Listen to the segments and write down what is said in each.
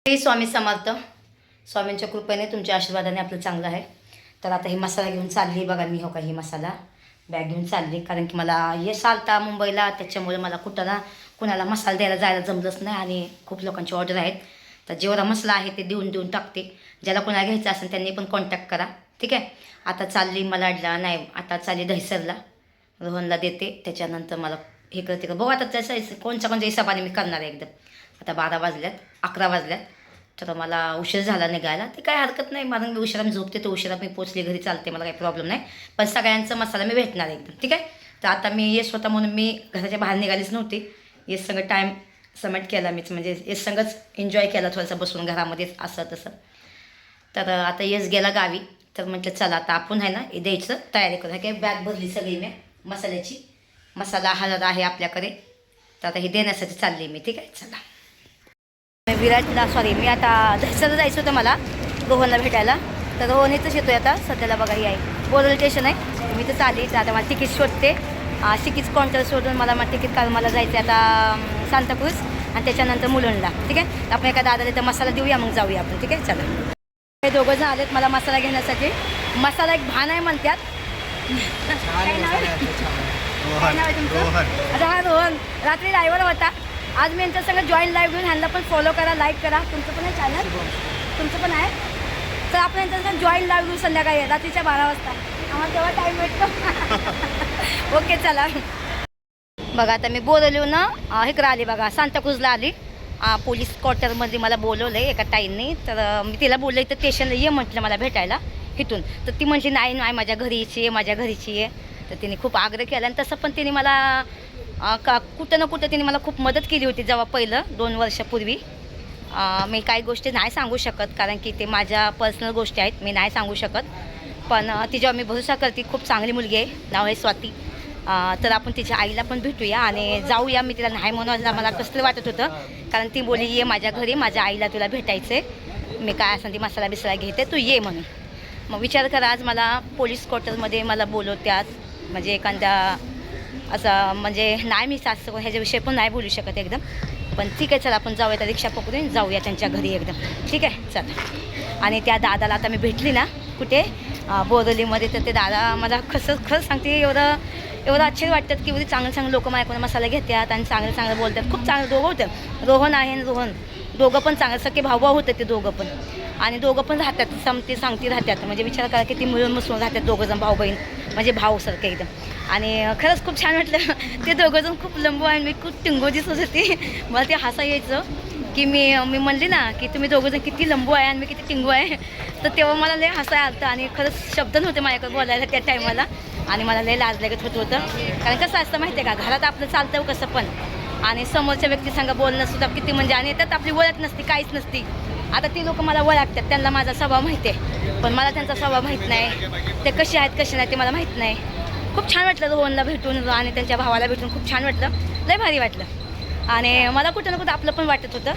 हे स्वामी समर्थ. स्वामींच्या कृपेने तुमच्या आशीर्वादाने आपलं चांगलं आहे. तर आता ही मसाला घेऊन चालली बघा मी. हो का, ही मसाला बॅग घेऊन चालली, कारण की मला यश आलता मुंबईला, त्याच्यामुळे मला कुठं ना कुणाला मसाला द्यायला जायला जमलंच नाही. आणि खूप लोकांची ऑर्डर आहेत, तर जेवढा मसाला आहे ते देऊन टाकते. ज्याला कोणाला घ्यायचं असेल त्यांनी पण कॉन्टॅक्ट करा, ठीक आहे. आता चालली मलाडला, नाही आता चालली दहिसरला, रोहनला देते. त्याच्यानंतर मला हे करते का बघू आता त्याचा कोणच्या हिसाबाने मी करणार आहे एकदम. आता 12 वाजल्यात, 11 वाजल्यात, तर मला उशीर झाला निघायला. ते काय हरकत नाही, मला मी उशिरा झोपते तर उशिरा मी पोचली घरी, चालते, मला काही प्रॉब्लेम नाही. पण सगळ्यांचा मसाला मी भेटणार एकदम, ठीक आहे. तर आता मी येस होता म्हणून मी घराच्या बाहेर निघालीच नव्हती. येस संग टाईम सबमिट केला मीच, म्हणजे येस संगच एन्जॉय केला थोडंसं बसून घरामध्येच असं तसं. तर आता येस गेला गावी, तर म्हटलं चला आता आपण आहे ना हे द्यायचं तयारी करू. काय बॅग भरली सगळी मी मसाल्याची. मसाला हळद आहे आपल्याकडे, तर आता हे देण्यासाठी चालली मी, ठीक आहे. चला विराटला, सॉरी मी आता दहिसरला जायचं होतं मला रोहनला भेटायला. तर रोहन इथंच येतोय आता सध्याला बघा. ही आहे बोरल स्टेशन आहे, मी तर आली. तर आता मला तिकीट शोधते, तिकीट काउंटर शोधून मला तिकीट काढून मला जायचं आहे आता सांताक्रूज आणि त्याच्यानंतर मुलुंडला, ठीक आहे. आपण एका दादाला तर मसाला देऊया, मग जाऊया आपण, ठीक आहे. चला हे दोघं जण आलेत मला मसाला घेण्यासाठी. मसाला एक भान आहे म्हणतात. काय नाव आहे तुमचं? आता हा रोहन रात्री ड्रायव्हर होता. आज मी यांच्या सगळं जॉईन लाईव्ह घेऊन ह्यांना पण फॉलो करा, लाईक करा. तुमचं पण आहे चॅनल? तुमचं पण आहे. तर आपण यांच्या सगळं जॉईन लाईव्ह घेऊन संध्याकाळी रात्रीच्या 12 वाजता, आम्हाला तेव्हा टाईम भेटतो. ओके चला बघा. आता मी बोलवली ना इकडं आली बघा, सांताक्रूजला आली. पोलीस क्वार्टरमध्ये मला बोलवलं आहे एका ताईंनी. तर मी तिला बोललं तर स्टेशनला ये म्हटलं मला भेटायला इथून. तर ती म्हटली नाही नाही माझ्या घरीची आहे, माझ्या घरीची आहे. तर तिने खूप आग्रह केला आणि तसं पण तिने मला कुठं ना कुठं तिने मला खूप मदत केली होती जेव्हा पहिलं 2 वर्षापूर्वी. मी काही गोष्टी नाही सांगू शकत, कारण की ते माझ्या पर्सनल गोष्टी आहेत, मी नाही सांगू शकत. पण तिच्यावर मी भरोसा करते. खूप चांगली मुलगी आहे, नाव आहे स्वाती. तर आपण तिच्या आईला पण भेटूया आणि जाऊया. मी तिला नाही म्हणून मला कसलं वाटत होतं, कारण ती बोली ये माझ्या घरी, माझ्या आईला तुला भेटायचं आहे, मी काय असं ती मसाला बिसाला घेते, तू ये म्हणून. मग विचार करा, आज मला पोलीस क्वार्टरमध्ये मला बोलवत्यात. म्हणजे एखाद्या असं म्हणजे नाही मी सासू ह्याच्याविषयी पण नाही बोलू शकत एकदम. पण ठीक आहे चला आपण जाऊया, त्या रिक्षा पकडून जाऊया त्यांच्या घरी एकदम, ठीक आहे. चला. आणि त्या दादाला आता मी भेटली ना कुठे बोरवलीमध्ये, तर ते दादा मला खरंच सांगते एवढं आश्चर्य वाटतात की एवढी चांगलं लोक माझ्याकडून मसाला घेतात आणि चांगलं बोलतात. खूप चांगलं दोघं होतं, रोहन आहे आणि रोहन, दोघं पण चांगलं सख्खे भाऊ होते ते दोघं पण. आणि दोघं पण राहतात, सांगती राहतात. म्हणजे विचार करा की ती मिळून मिसळून राहतात दोघंजण, भाऊ बहीण म्हणजे भाऊसारखं एकदम. आणि खरंच खूप छान वाटलं. ते दोघंजण खूप लंबू आणि मी खूप टिंगो दिसत होती. मला ते हसा यायचं की मी म्हणली ना की तुम्ही दोघंजण किती लंबू आहे आणि मी किती टिंगू आहे. तर तेव्हा मला लय हसायला आलं आणि खरंच शब्द नव्हते माझ्याकडे बोलायला त्या टायमाला. आणि मला लय लाज लागत होतं, कारण कसं असतं माहिती आहे का, घरात आपलं चालतं कसं पण, आणि समोरच्या व्यक्तीसंग बोलणं सुद्धा किती म्हणजे, आणि त्यात आपली ओळख नसते, काहीच नसती. आता ती लोक मला ओळखतात, त्यांना माझा स्वभाव माहिती आहे, पण मला त्यांचा स्वभाव माहीत नाही. ते कसे आहेत कसे नाही ते मला माहीत नाही. खूप छान वाटलं रोहनला भेटून आणि त्यांच्या भावाला भेटून, खूप छान वाटलं, लय भारी वाटलं. आणि मला कुठं ना कुठं आपलं पण वाटत होतं.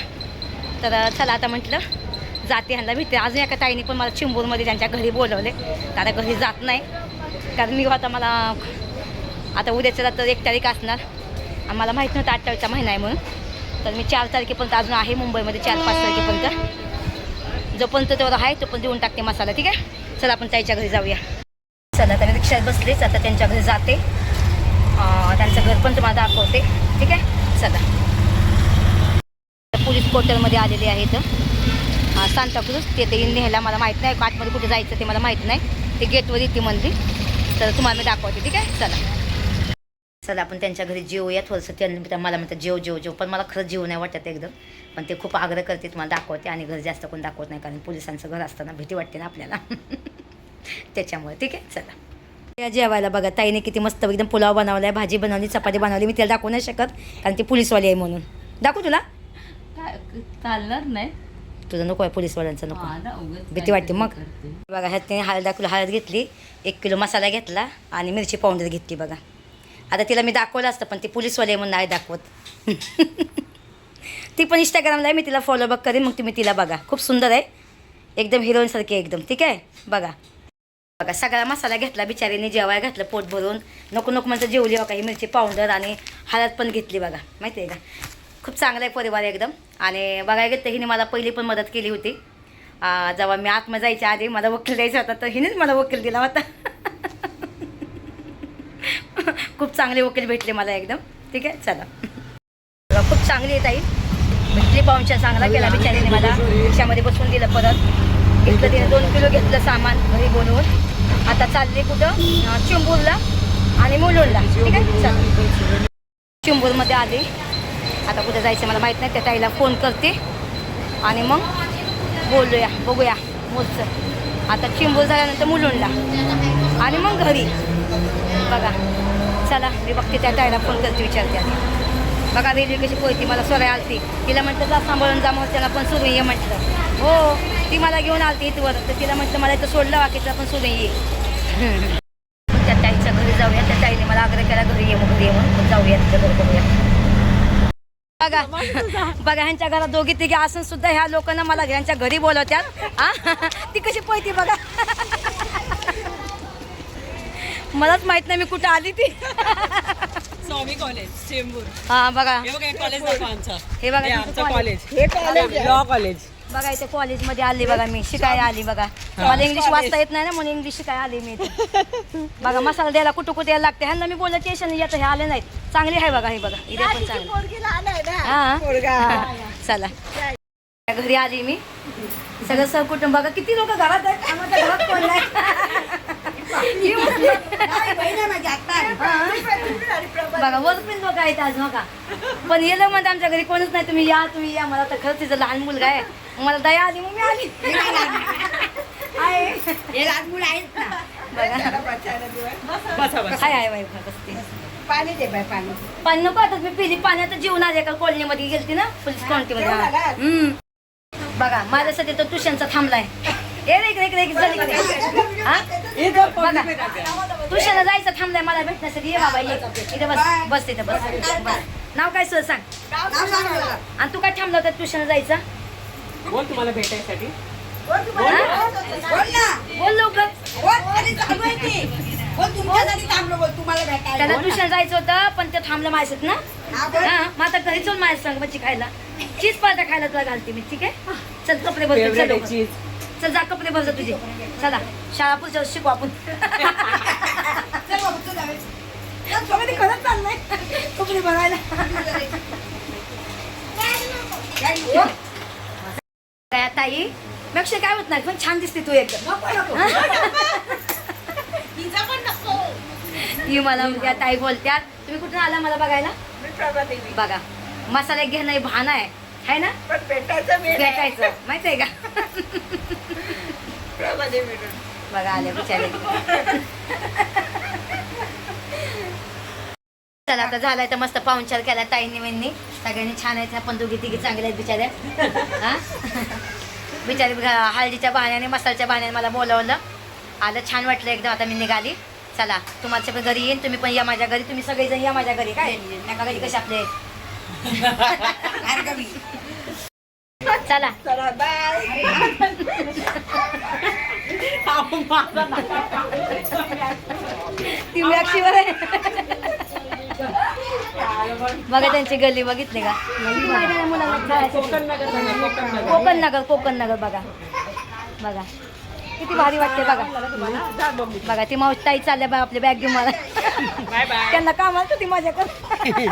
तर चला आता म्हटलं जाते ह्यांना भेटते. अजून एका ताईने पण मला चिंबूरमध्ये त्यांच्या घरी बोलवले. तर आता घरी जात नाही, कारण मी आता मला आता उद्याच्या तर 1 तारीख असणार आणि मला माहीत नव्हतं 28चा महिना आहे म्हणून. तर मी 4 तारखेपर्यंत अजून आहे मुंबईमध्ये, 4-5 तारखेपर्यंत. जोपर्यंत तेवढा आहे तो पण देऊन टाकते मसाला, ठीक आहे. चला आपण ताईच्या घरी जाऊया. चला तर मी रिक्षात बसलेच, आता त्यांच्या घरी जाते. त्यांचं घर पण तुम्हाला दाखवते, ठीक आहे. चला पोलीस क्वार्टरमध्ये आलेले आहेत सांताक्रूज. ते न्यायला मला माहीत नाही, आतमध्ये कुठे जायचं ते मला माहीत नाही. ते गेटवर येते मंदिर, तर तुम्हाला मी दाखवते, ठीक आहे. चला आपण त्यांच्या घरी जेवूया थोडंसं. त्यांनी मला म्हणतात जेव, पण मला खरंच जेव नाही वाटत एकदम. पण ते खूप आग्रह करते, तुम्हाला दाखवते. आणि घर जास्त कोण दाखवत नाही, कारण पोलिसांचं घर असताना भीती वाटते ना आपल्याला. त्याच्यामुळे ठीक आहे. चला जेवायला बघा, ताईने किती मस्त एकदम पुलाव बनवला आहे, भाजी बनवली, चपाती बनवली. मी त्याला दाखवू नाही शकत, कारण ती पोलीसवाली आहे म्हणून. दाखवू तुला? चालणार नाही, तुझं नको आहे, पोलीसवाल्यांचं नको, भीती वाटते. मग बघा ह्यात त्याने हळद घेतली, 1 किलो मसाला घेतला आणि मिरची पावडर घेतली बघा. आता तिला मी दाखवलं असतं, पण ती पोलीसवाली आहे म्हणून नाही दाखवत. ती पण इंस्टाग्रामला आहे, मी तिला फॉलो बॅक करेन, मग तुम्ही तिला बघा. खूप सुंदर आहे एकदम, हिरोईनसारखी एकदम, ठीक आहे. बघा सगळा मसाला घेतला बिचारीने, जेवायला घातलं पोट भरून. नको म्हणतं जेवली बघा. ही मिरची पावडर आणि हळद पण घेतली बघा, माहिती आहे का. खूप चांगला आहे परिवार एकदम. आणि बघायला गेलं तर हिने मला पहिली पण मदत केली होती. जेव्हा मी आतमध्ये जायच्या आधी मला वकील द्यायचा होता तर हिनेच मला वकील दिला होता. खूप चांगले वकील भेटले मला एकदम. ठीक आहे, चला. खूप चांगली आहे ताई. भेटली पाहुणच्या चांगला केला बिचारीने मला. रिक्षामध्ये बसवून दिलं. परत घेतलं तिने 2 किलो घेतलं सामान घरी बोलवून. आता चालले कुठं चिंबूरला आणि मुलुंडला. ठीक आहे, चला. चिंबूरमध्ये आले. आता कुठं जायचं मला माहीत नाही. त्या ताईला फोन करते आणि मग बोलूया, बघूया मोजचं. आता चिंबूर झाल्यानंतर मुलुंडला आणि मग घरी. बघा, चला मी बघते त्या ताईला फोन करते, विचारते आधी. बघा रेल्वे कशी पोहती. मला सोराय आलती. तिला म्हटलं जा सांभाळून जा, मग त्याला पण सोडून ये म्हटलं. हो, ती मला घेऊन आलती इथवर. तर तिला म्हटलं मला इथं सोडलं बाकीचं पण सोडून ये. त्या ताईच्या घरी जाऊया. त्या ताईने मला आग्रह केला घरी ये, मग घरी ये म्हणून जाऊया तिच्या घरी बघूया. बघा बघा, ह्यांच्या घरात दोघी तिघी असून सुद्धा ह्या लोकांना मला ह्यांच्या घरी बोलवत्यात. ती कशी पळती बघा. मलाच माहित नाही मी कुठं आली ती. स्वामी कॉलेज चेंबूर. हा बघा, हे बघा कॉलेज दाखवा आमचं. हे बघा हे तिचं आमचं कॉलेज. College law college. बघा इथे कॉलेजमध्ये आली बघा मी शिकायला आली. बघा मला इंग्लिश वाचता येत नाही ना म्हणून इंग्लिश शिकायला आली मी इथे. बघा मसाला द्यायला कुठं कुठे यायला लागते. ह्यांना मी बोलत येशन येतं, हे आले नाहीत. चांगली आहे बघा, हे बघा इथे पण चांगली. हा, चला. घरी आली मी. सगळं सहकुटुंब. बघा किती लोक घरात आहेत. आम्हाला घरात कोण नाही. बघा वरपिन लोक आहेत आज. बघा पण येलं म्हणते आमच्या घरी कोणच नाही. तुम्ही या मला तर खरंच तिचं लहान मुलगा आहे. मला दया आली मग मी आली. लहान मुलं आहेत ना. बघा काय आहे बाई बसते. पाणी दे बाय, पाणी. पाणी नको आता मी पिली. पाण्यात जेवण आले का कॉलनीमध्ये गेलती ना पोलीस कॉलनीमध्ये. बघा माझ्यासाठी तो ट्युशनचा थांबलाय. ए रे इकडे इकडे बघा ट्युशनला जायचं थांबलाय मला भेटण्यासाठी. ये बाबा ये इथे बस बस इथे बस. नाव काय सर सांग. आणि तू काय थांबला होता ट्युशनला जायचा. बोल तुम्हाला भेटायसाठी. बोल लवकर. त्याला ट्युशन जायचं होतं पण ते थांबलं माझ्यात ना. हा मग आता घरी चल माझ्या संग मच्छी खायला. चीज पाता खायला तुला घालते मी. ठीक आहे, चल कपडे भरते. चल चल जा कपडे भरते तुझे. चला शाळा पुढच्या वर्षी शिकू आपण. खरंच चाललंय कपडे भरायला. काय ताई पेक्षा काय होत नाही पण छान दिसते तू एकदम. ती मला त्या ताई बोलत्यात तुम्ही कुठून आला मला बघायला. बघा मसाला घेणं भान आहे ना. भेटायचं माहित आहे का. बघा आले बिचारे. चला आता झालाय तर मस्त पाहुणचार केला ताईंनी वहिनी. सगळ्यांनी छान आहेत. आपण दोघी तिघी चांगल्या आहेत बिचाऱ्या. हा बिचारी हळदीच्या बहाण्याने मसाल्याच्या बहाण्याने मला बोलवलं. आलं छान वाटलं एकदम. आता मी निघाली. चला तुम्हाला पण घरी येईन. तुम्ही पण या माझ्या घरी. तुम्ही सगळेजण या माझ्या घरी. काय नका घरी कसे आपले. चला ती मॅक्सीवर आहे. बघा त्यांची गल्ली बघितली का. कोकण नगर बघा बघा किती भारी वाटते. बघा बघा ती मावशी ताई चालल्या बा आपली बॅग घेऊन मला. त्यांना काम आलं ती माझ्याकडे.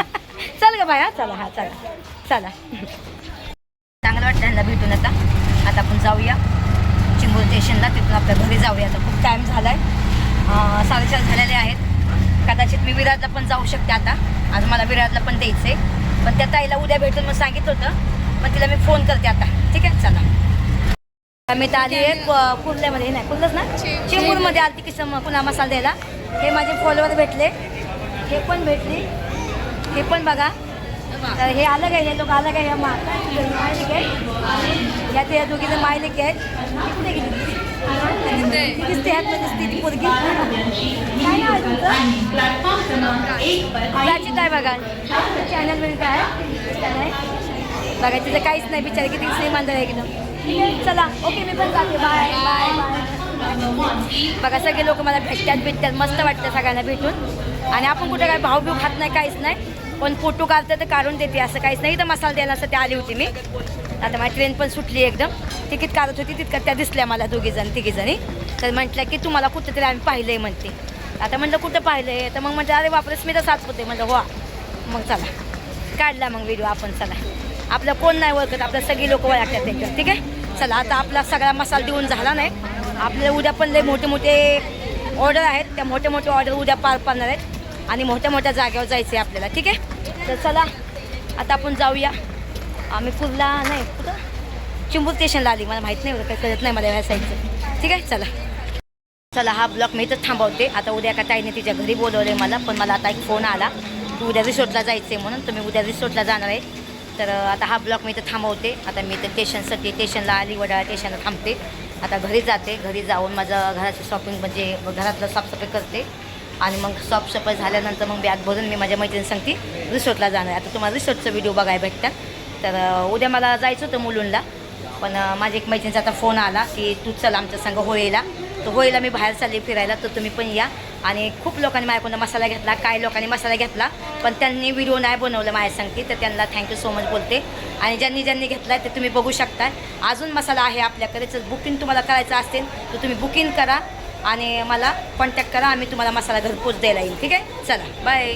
चल ग बाय. चला हा चला चला. चांगलं वाटतं त्यांना भेटून. आता आपण जाऊया चिंबूर स्टेशनला. तिथून आपल्या घरी जाऊया. आता खूप टाईम झाला आहे. 4:30 झालेले आहेत. कदाचित मी विरारला पण जाऊ शकते. आता आज मला विरारला पण द्यायचं आहे. पण त्या ताईला उद्या भेटून मग सांगितलं होतं. पण तिला मी फोन करते आता. ठीक आहे चला. मी तर आली आहे कुर्ल्यामध्ये. नाही कुर्लंच ना चिंबूरमध्ये आली की पुन्हा मसाला द्यायला. हे माझे फॉलोवर भेटले. हे पण भेटली. हे पण बघा. तर हे अलग आहे. हे लोक अलग आहे. मायलिक आहे. या ते दोघीचे मायलिक आहेत. कुठे गेली दिसते ह्यात दिसते ती पोरगी. काय नाव आहे तुमचं. काय बघा चॅनल वगैरे काय बघा. तिचं काहीच नाही बिचारी. किती श्रीमंत आहे एकदम. चला ओके मी पण जाते. Bye bye bye. बघा सगळे लोक मला भेटतात मस्त वाटतं सगळ्यांना भेटून. आणि आपण कुठे काय भाव बिव खात नाही काहीच नाही. कोण फोटो काढतं तर काढून देते, असं काहीच नाही. तर मसाला द्यायला असं त्या आली होती मी. आता माझी ट्रेन पण सुटली एकदम. तिकीट काढत होती तितक्यात त्या दिसल्या मला तिघीजणी. तर म्हटलं की तुम्हाला कुठं तरी आम्ही पाहिलं आहे म्हणते. आता म्हटलं कुठं पाहिलं आहे, तर मग म्हटलं अरे बापरे स्मिता सातपुते. म्हटलं हो. मग चला काढला मग व्हिडिओ आपण. चला आपलं कोण नाही ओळखत, आपल्या सगळी लोक ओळखतात त्याच्यात. ठीक आहे, चला आता आपला सगळा मसाला देऊन झाला नाही. आपल्याला उद्या पण लय मोठे मोठे ऑर्डर आहेत, त्या मोठे मोठे ऑर्डर उद्या पार पाडणार आहेत आणि मोठ्या मोठ्या जागेवर जायचं आहे आपल्याला. ठीक आहे, तर चला आता आपण जाऊया. आम्ही कुर्ला नाही कुठं चिंबूर स्टेशनला आली, मला माहीत नाही, काही कळत नाही मला ह्या साईडचं. ठीक आहे, चला हा ब्लॉग मी इथंच थांबवते. आता उद्या एका ताईने तिच्या घरी बोलवले मला, पण मला आता एक फोन आला की उद्या रिसोर्टला जायचं आहे म्हणून. तर मी उद्या रिसोर्टला जाणार आहे. तर आता हा ब्लॉग मी इथं थांबवते. आता मी इथं स्टेशनला आली, वडाळा स्टेशनला थांबते. आता घरी जाते. घरी जाऊन माझं घराची शॉपिंग म्हणजे घरातलं साफसफाई करते आणि मग साफसफाई झाल्यानंतर मग बॅग भरून मी माझ्या मैत्रिणी सांगते रिसोर्टला जाणार. आता तुम्हाला रिसोर्टचा व्हिडिओ बघायला भेटतात. तर उद्या मला जायचं होतं मुलुंडला, पण माझ्या एक मैत्रिणीचा आता फोन आला की तू चल आमच्या संग होळीला. तर होळीला मी बाहेर चालली फिरायला, तर तुम्ही पण या. आणि खूप लोकांनी माझ्याकडून मसाला घेतला, काही लोकांनी मसाला घेतला पण त्यांनी व्हिडिओ नाही बनवलं माझ्या सांगते. तर त्यांना थँक्यू सो मच बोलते. आणि ज्यांनी घेतला आहे ते तुम्ही बघू शकता. अजून मसाला आहे आपल्याकडे. जर बुकिंग तुम्हाला करायचं असेल तर तुम्ही बुकिंग करा आणि मला कॉन्टॅक्ट करा. आम्ही तुम्हाला मसाला घरपोच द्यायला येईल. ठीक आहे, चला बाय.